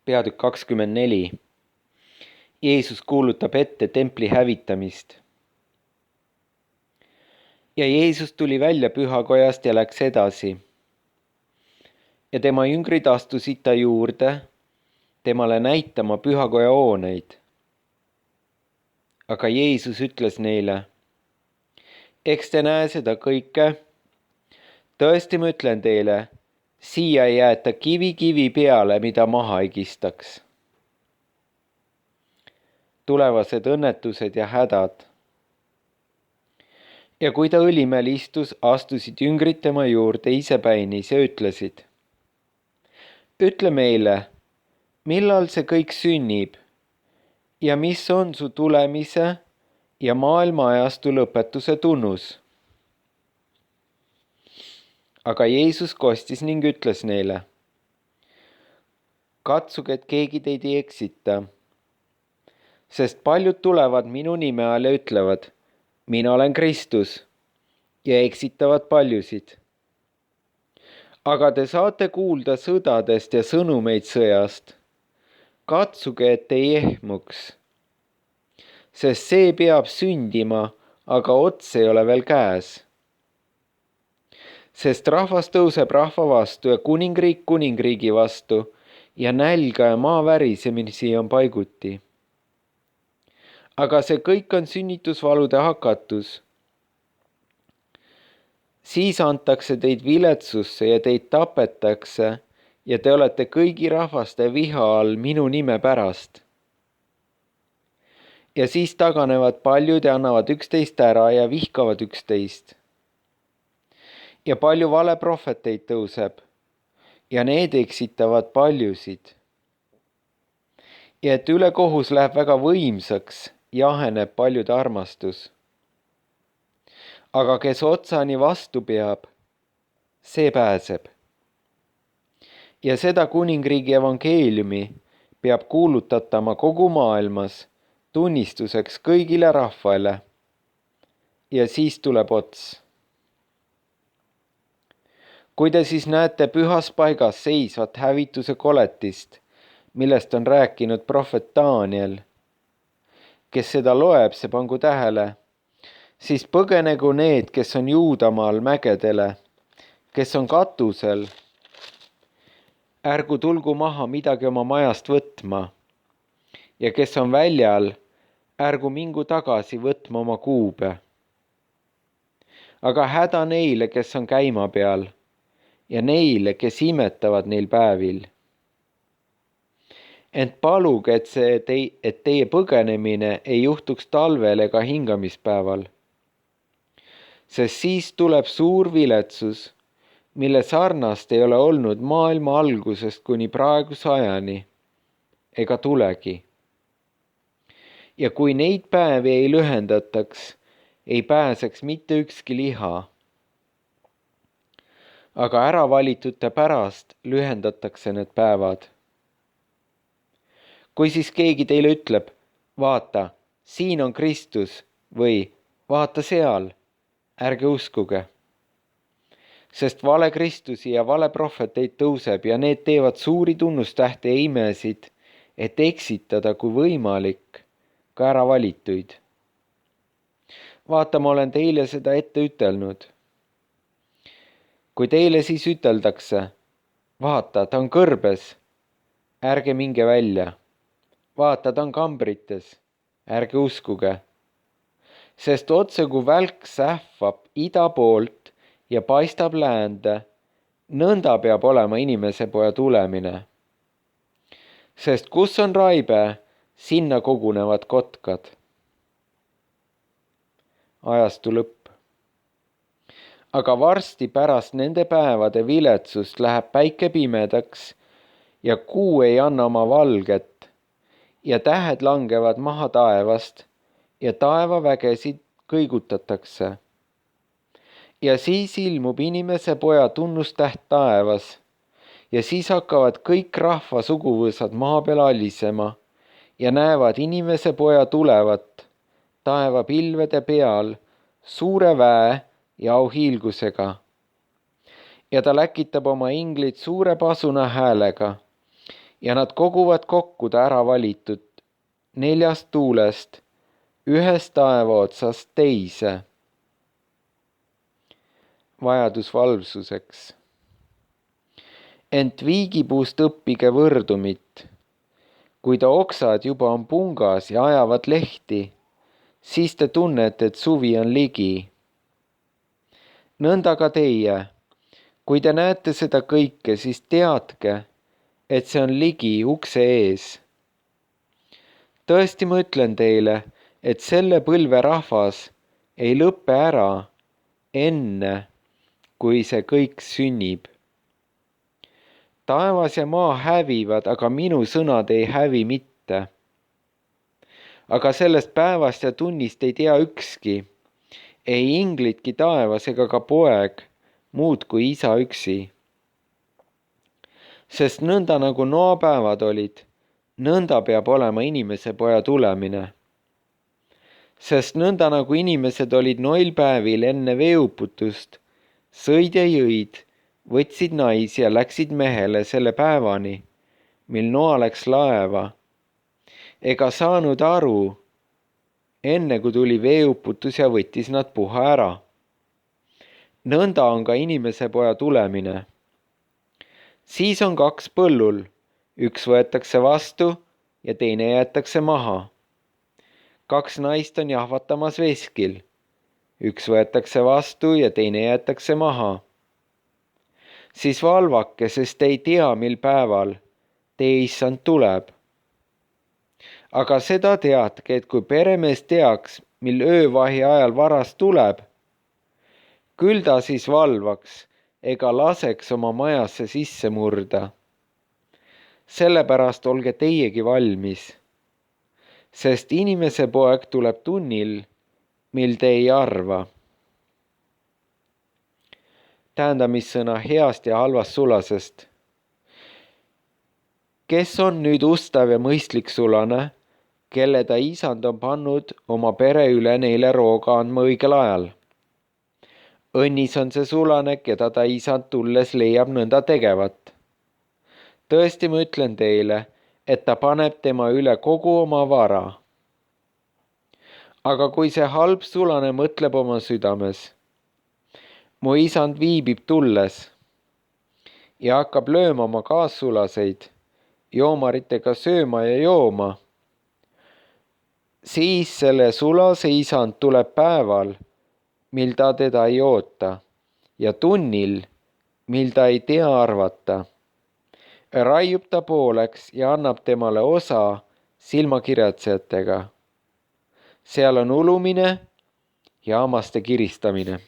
peatükk 24. Jeesus kuulutab ette templi hävitamist. Ja Jeesus tuli välja pühakojast ja läks edasi. Ja tema jüngrid astusid ta juurde, temale näitama pühakoja hooneid. Aga Jeesus ütles neile, eks te näe seda kõike? Tõesti ma ütlen teile, siia ei jäeta kivi kivi peale, mida maha ei kistaks. Tulevased õnnetused ja hädad. Ja kui ta õlimäel istus, astusid jüngrid tema juurde isepäinis ja ütlesid, ütle meile, millal see kõik sünnib ja mis on su tulemise ja maailma ajastu lõpetuse tunnus? Aga Jeesus kostis ning ütles neile, katsuge, et keegi teid ei eksita, sest paljud tulevad minu nime all ja ütlevad, mina olen Kristus, ja eksitavad paljusid. Aga te saate kuulda sõdadest ja sõnumeid sõjast. Katsuge, et ei ehmuks, sest see peab sündima, aga ots ei ole veel käes. Sest rahvas tõuseb rahva vastu ja kuningriik kuningriigi vastu ja nälga ja maa värisemisi on paiguti. Aga see kõik on sünnitusvalude hakatus. Siis antakse teid viletsusse ja teid tapetakse ja te olete kõigi rahvaste viha all minu nime pärast. Ja siis taganevad paljud ja annavad üksteist ära ja vihkavad üksteist. Ja palju valeprohveteid tõuseb ja need eksitavad paljusid. Ja et ülekohus läheb väga võimsaks, jaheneb paljude armastus. Aga kes otsani vastu peab, see pääseb. Ja seda kuningriigi evangeeliumi peab kuulutatama kogu maailmas tunnistuseks kõigile rahvale. Ja siis tuleb ots. Kui te siis näete pühas paigas seisvat hävituse koletist, millest on rääkinud prohvet Daniel, kes seda loeb, see pangu tähele, siis põgenegu need, kes on Juudamaal mägedele, kes on katusel. Ärgu tulgu maha midagi oma majast võtma. Ja kes on väljal, ärgu mingu tagasi võtma oma kuube. Aga häda neile, kes on käima peal ja neile, kes imetavad neil päevil. Ent paluge, et teie põgenemine ei juhtuks talvel ega hingamispäeval. Sest siis tuleb suur viletsus, mille sarnast ei ole olnud maailma algusest kuni praeguse ajani, ega tulegi. Ja kui neid päevi ei lühendataks, ei pääseks mitte ükski liha. Aga äravalitute pärast lühendatakse need päevad. Kui siis keegi teile ütleb, vaata, siin on Kristus või vaata seal, ärge uskuge. Sest vale Kristusi ja vale prohveteid tõuseb ja need teevad suuri tunnustähte ja imesid, et eksitada kui võimalik ka äravalituid. Vaata, ma olen teile seda ette ütelnud. Kui teile siis üteldakse, vaata, ta on kõrbes, ärge minge välja. Vaata, ta on kambrites, ärge uskuge. Sest otse kui välk sähvab ida poolt ja paistab läände, nõnda peab olema inimese poja tulemine. Sest kus on raibe, sinna kogunevad kotkad. Ajastu lõpp. Aga varsti pärast nende päevade viletsust läheb päike pimedaks ja kuu ei anna oma valget ja tähed langevad maha taevast ja taevavägesid kõigutatakse. Ja siis ilmub inimese poja tunnustäht taevas ja siis hakkavad kõik rahva suguvõsad maa peal alisema ja näevad inimese poja tulevat taevapilvede peal suure väe ja auhiilgusega. Ja ta läkitab oma inglid suure pasuna häälega ja nad koguvad kokku ta ära valitud 4 tuulest ühest taeva otsast teise. Vajadus valvsuseks. Ent viigipuust õppige võrdumit. Kui ta oksad juba on pungas ja ajavad lehti, siis te tunnete, et suvi on ligi. Nõnda ka teie. Kui te näete seda kõike, siis teadke, et see on ligi ukse ees. Tõesti ma ütlen teile, et selle põlve rahvas ei lõppe ära enne, kui see kõik sünnib. Taevas ja maa hävivad, aga minu sõnad ei hävi mitte. Aga sellest päevast ja tunnist ei tea ükski, ei inglitki taevas ega ka poeg, muud kui isa üksi. Sest nõnda nagu Noa päevad olid, nõnda peab olema inimese poja tulemine. Sest nõnda nagu inimesed olid noil päevil enne veeuputust, sõid ja jõid, võtsid naisi ja läksid mehele selle päevani, mil Noa läks laeva, ega saanud aru, enne kui tuli veeuputus ja võttis nad puha ära. Nõnda on ka inimese poja tulemine. Siis on 2 põllul, üks võetakse vastu ja teine jäetakse maha. 2 naist on jahvatamas veskil, üks võetakse vastu ja teine jäetakse maha. Siis valvake, sest ei tea, mil päeval teie issand tuleb. Aga seda teadke, et kui peremees teaks, mil öövahi ajal varas tuleb, küll ta siis valvaks ega laseks oma majasse sisse murda. Sellepärast olge teiegi valmis, sest inimese poeg tuleb tunnil, mil te ei arva. Tähendamissõna heast ja halvast sulasest. Kes on nüüd ustav ja mõistlik sulane, kelle ta isand on pannud oma pere üle neile rooga andma õigel ajal? Õnnis on see sulane, keda ta isand tulles leiab nõnda tegevat. Tõesti ma ütlen teile, et ta paneb tema üle kogu oma vara. Aga kui see halb sulane mõtleb oma südames, mu isand viibib tulles ja hakkab lööma oma kaassulaseid, joomaritega sööma ja jooma, siis selle sulase isand tuleb päeval, mil ta teda ei oota, ja tunnil, mil ta ei tea arvata. Raiub ta pooleks ja annab temale osa silmakirjatsejatega. Seal on ulumine ja hammaste kiristamine.